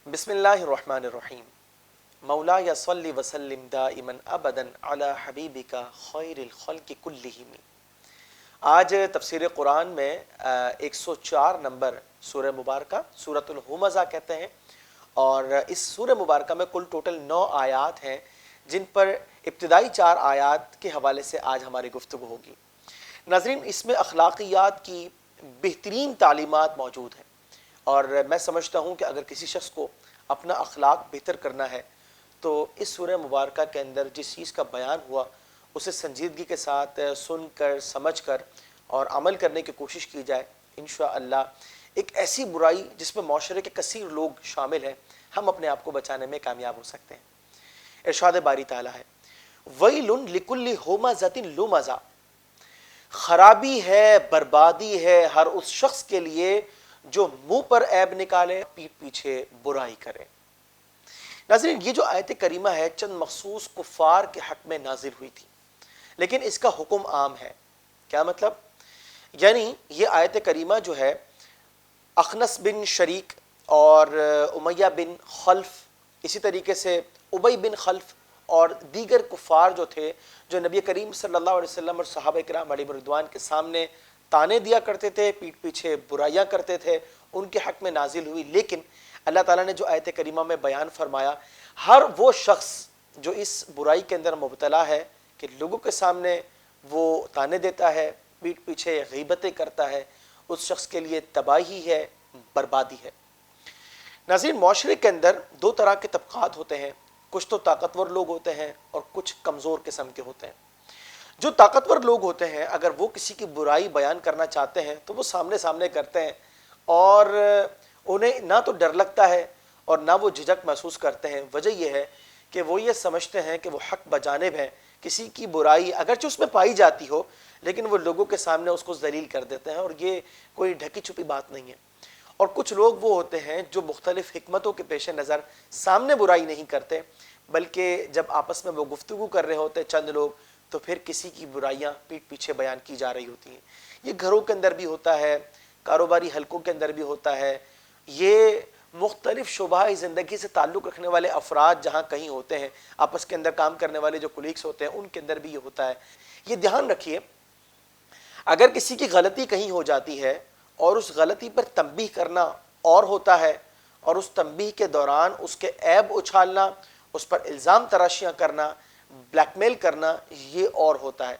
بسم اللہ الرحمن الرحیم مولا یا صلی وسلم دائما ابدا علی حبیبک خیر الخلق کلہم۔ آج تفسیر قرآن میں 104 نمبر سورہ مبارکہ سورۃ الہمزہ کہتے ہیں، اور اس سورہ مبارکہ میں کل ٹوٹل 9 آیات ہیں، جن پر ابتدائی 4 آیات کے حوالے سے آج ہماری گفتگو ہوگی۔ ناظرین، اس میں اخلاقیات کی بہترین تعلیمات موجود ہیں، اور میں سمجھتا ہوں کہ اگر کسی شخص کو اپنا اخلاق بہتر کرنا ہے تو اس سورہ مبارکہ کے اندر جس چیز کا بیان ہوا اسے سنجیدگی کے ساتھ سن کر سمجھ کر اور عمل کرنے کی کوشش کی جائے، انشاءاللہ ایک ایسی برائی جس میں معاشرے کے کثیر لوگ شامل ہیں، ہم اپنے آپ کو بچانے میں کامیاب ہو سکتے ہیں۔ ارشاد باری تعالیٰ ہے وَيْلٌ لِكُلِّ هُمَزَةٍ لُمَزَةٍ، خرابی ہے، بربادی ہے ہر اس شخص کے لیے جو منہ پر عیب نکالے، پیٹھ پیچھے برائی کرے۔ ناظرین، یہ جو آیت کریمہ ہے چند مخصوص کفار کے حق میں نازل ہوئی تھی، لیکن اس کا حکم عام ہے۔ کیا مطلب؟ یعنی یہ آیت کریمہ جو ہے اخنس بن شریک اور امیہ بن خلف، اسی طریقے سے ابی بن خلف اور دیگر کفار جو تھے، جو نبی کریم صلی اللہ علیہ وسلم اور صحابہ کرام علیہ رضوان کے سامنے تانے دیا کرتے تھے، پیٹھ پیچھے برائیاں کرتے تھے، ان کے حق میں نازل ہوئی۔ لیکن اللہ تعالیٰ نے جو آیت کریمہ میں بیان فرمایا، ہر وہ شخص جو اس برائی کے اندر مبتلا ہے کہ لوگوں کے سامنے وہ تانے دیتا ہے، پیٹھ پیچھے غیبتیں کرتا ہے، اس شخص کے لیے تباہی ہے، بربادی ہے۔ ناظرین، معاشرے کے اندر 2 طرح کے طبقات ہوتے ہیں، کچھ تو طاقتور لوگ ہوتے ہیں اور کچھ کمزور قسم کے ہوتے ہیں۔ جو طاقتور لوگ ہوتے ہیں اگر وہ کسی کی برائی بیان کرنا چاہتے ہیں تو وہ سامنے سامنے کرتے ہیں، اور انہیں نہ تو ڈر لگتا ہے اور نہ وہ جھجک محسوس کرتے ہیں۔ وجہ یہ ہے کہ وہ یہ سمجھتے ہیں کہ وہ حق بجانب ہیں، کسی کی برائی اگرچہ اس میں پائی جاتی ہو لیکن وہ لوگوں کے سامنے اس کو ذلیل کر دیتے ہیں، اور یہ کوئی ڈھکی چھپی بات نہیں ہے۔ اور کچھ لوگ وہ ہوتے ہیں جو مختلف حکمتوں کے پیش نظر سامنے برائی نہیں کرتے، بلکہ جب آپس میں وہ گفتگو کر رہے ہوتے چند لوگ تو پھر کسی کی برائیاں پیٹھ پیچھے بیان کی جا رہی ہوتی ہیں۔ یہ گھروں کے اندر بھی ہوتا ہے، کاروباری حلقوں کے اندر بھی ہوتا ہے، یہ مختلف شعبہ زندگی سے تعلق رکھنے والے افراد جہاں کہیں ہوتے ہیں، آپس کے اندر کام کرنے والے جو کولیگس ہوتے ہیں ان کے اندر بھی یہ ہوتا ہے۔ یہ دھیان رکھیے، اگر کسی کی غلطی کہیں ہو جاتی ہے اور اس غلطی پر تنبیہ کرنا اور ہوتا ہے، اور اس تنبیہ کے دوران اس کے عیب اچھالنا، اس پر الزام تراشیاں کرنا، بلیک میل کرنا، یہ اور ہوتا ہے۔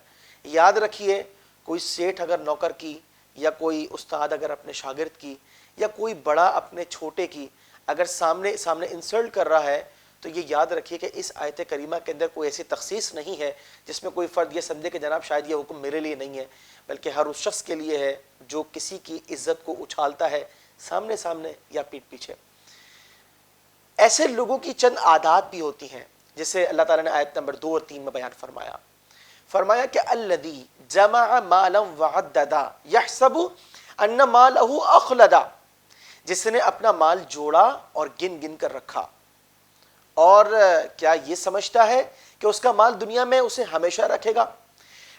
یاد رکھیے، کوئی سیٹھ اگر نوکر کی، یا کوئی استاد اگر اپنے شاگرد کی، یا کوئی بڑا اپنے چھوٹے کی اگر سامنے انسلٹ کر رہا ہے تو یہ یاد رکھیے کہ اس آیت کریمہ کے اندر کوئی ایسی تخصیص نہیں ہے جس میں کوئی فرد یہ سمجھے کہ جناب شاید یہ حکم میرے لیے نہیں ہے، بلکہ ہر اس شخص کے لیے ہے جو کسی کی عزت کو اچھالتا ہے، سامنے سامنے یا پیٹھ پیچھے۔ ایسے لوگوں کی چند عادات بھی ہوتی ہیں، جسے اللہ تعالیٰ نے آیت نمبر 2 اور 3 میں بیان فرمایا کہ الذی جمع مالا وعددا یحسب ان مالہ اخلدا، جس نے اپنا مال جوڑا اور گن گن کر رکھا، اور کیا یہ سمجھتا ہے کہ اس کا مال دنیا میں اسے ہمیشہ رکھے گا۔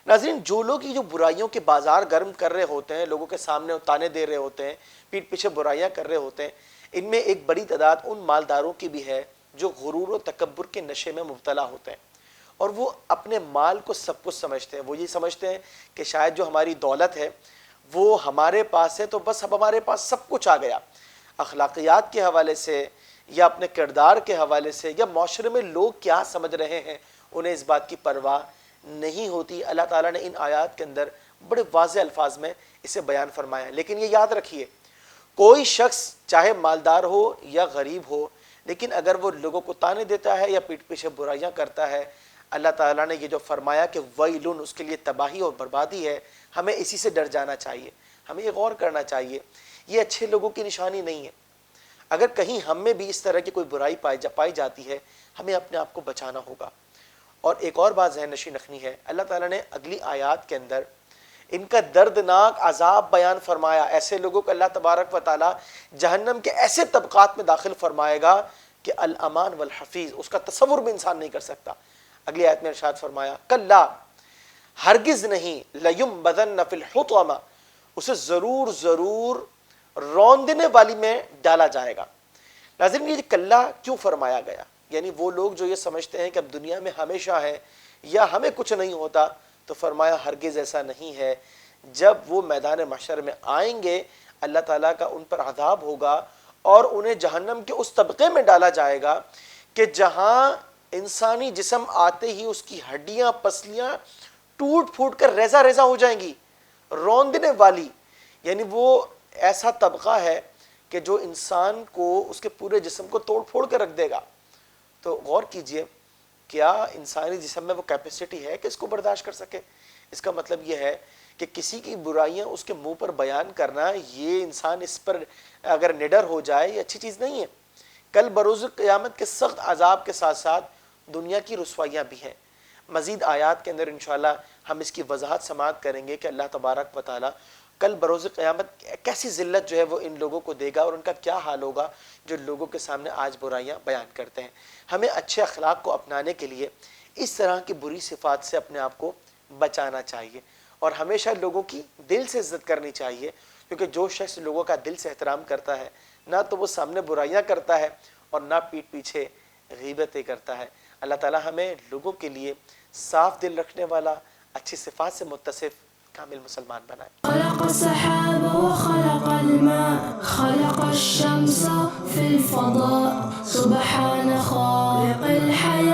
ناظرین، جو لوگ یہ جو برائیوں کے بازار گرم کر رہے ہوتے ہیں، لوگوں کے سامنے تانے دے رہے ہوتے ہیں، پیٹھ پیچھے برائیاں کر رہے ہوتے ہیں، ان میں ایک بڑی تعداد ان مالداروں کی بھی ہے جو غرور و تکبر کے نشے میں مبتلا ہوتے ہیں، اور وہ اپنے مال کو سب کچھ سمجھتے ہیں۔ وہ یہ سمجھتے ہیں کہ شاید جو ہماری دولت ہے وہ ہمارے پاس ہے تو بس اب ہمارے پاس سب کچھ آ گیا۔ اخلاقیات کے حوالے سے یا اپنے کردار کے حوالے سے یا معاشرے میں لوگ کیا سمجھ رہے ہیں، انہیں اس بات کی پرواہ نہیں ہوتی۔ اللہ تعالیٰ نے ان آیات کے اندر بڑے واضح الفاظ میں اسے بیان فرمایا ہے۔ لیکن یہ یاد رکھیے، کوئی شخص چاہے مالدار ہو یا غریب ہو، لیکن اگر وہ لوگوں کو تانے دیتا ہے یا پیٹھ پیچھے برائیاں کرتا ہے، اللہ تعالیٰ نے یہ جو فرمایا کہ ویلن، اس کے لیے تباہی اور بربادی ہے۔ ہمیں اسی سے ڈر جانا چاہیے، ہمیں یہ غور کرنا چاہیے، یہ اچھے لوگوں کی نشانی نہیں ہے۔ اگر کہیں ہم میں بھی اس طرح کی کوئی برائی پائی جاتی ہے، ہمیں اپنے آپ کو بچانا ہوگا۔ اور ایک اور بات ذہن نشین رکھنی ہے، اللہ تعالیٰ نے اگلی آیات کے اندر ان کا دردناک عذاب بیان فرمایا۔ ایسے لوگوں کو اللہ تبارک و تعالیٰ جہنم کے ایسے طبقات میں داخل فرمائے گا کہ الامان والحفیظ اس کا تصور بھی انسان نہیں کر سکتا۔ اگلی آیت میں ارشاد فرمایا کلا، ہرگز نہیں، لیمبذن فی الحطمہ، اسے ضرور روندنے والی میں ڈالا جائے گا۔ ناظرین یہ کلا کیوں فرمایا گیا؟ یعنی وہ لوگ جو یہ سمجھتے ہیں کہ اب دنیا میں ہمیشہ ہے یا ہمیں کچھ نہیں ہوتا، تو فرمایا ہرگز ایسا نہیں ہے. جب وہ میدان محشر میں آئیں گے اللہ تعالیٰ کا ان پر عذاب ہوگا اور انہیں جہنم کے اس طبقے میں ڈالا جائے گا کہ جہاں انسانی جسم آتے ہی اس کی ہڈیاں پسلیاں ٹوٹ پھوٹ کر ریزہ ریزہ ہو جائیں گی، روندنے والی. یعنی وہ ایسا طبقہ ہے کہ جو انسان کو اس کے پورے جسم کو توڑ پھوڑ کر رکھ دے گا. تو غور کیجئے، کیا انسانی جسم میں وہ کیپیسٹی ہے کہ اس کو برداشت کر سکے؟ اس کا مطلب یہ ہے کہ کسی کی برائیاں اس کے منہ پر بیان کرنا، یہ انسان اس پر اگر نڈر ہو جائے یہ اچھی چیز نہیں ہے. کل بروز قیامت کے سخت عذاب کے ساتھ ساتھ دنیا کی رسوائیاں بھی ہیں. مزید آیات کے اندر انشاءاللہ ہم اس کی وضاحت سماعت کریں گے کہ اللہ تبارک و تعالی کل بروز قیامت کیسی ذلت جو ہے وہ ان لوگوں کو دے گا اور ان کا کیا حال ہوگا جو لوگوں کے سامنے آج برائیاں بیان کرتے ہیں. ہمیں اچھے اخلاق کو اپنانے کے لیے اس طرح کی بری صفات سے اپنے آپ کو بچانا چاہیے اور ہمیشہ لوگوں کی دل سے عزت کرنی چاہیے، کیونکہ جو شخص لوگوں کا دل سے احترام کرتا ہے نہ تو وہ سامنے برائیاں کرتا ہے اور نہ پیٹھ پیچھے غیبتیں کرتا ہے. اللہ تعالی ہمیں لوگوں کے لیے صاف دل رکھنے والا، اچھی صفات سے متصف کامل مسلمان بنائے. خلق السحاب وخلق الماء خلق الشمس في الفضاء سبحان خالق الحياة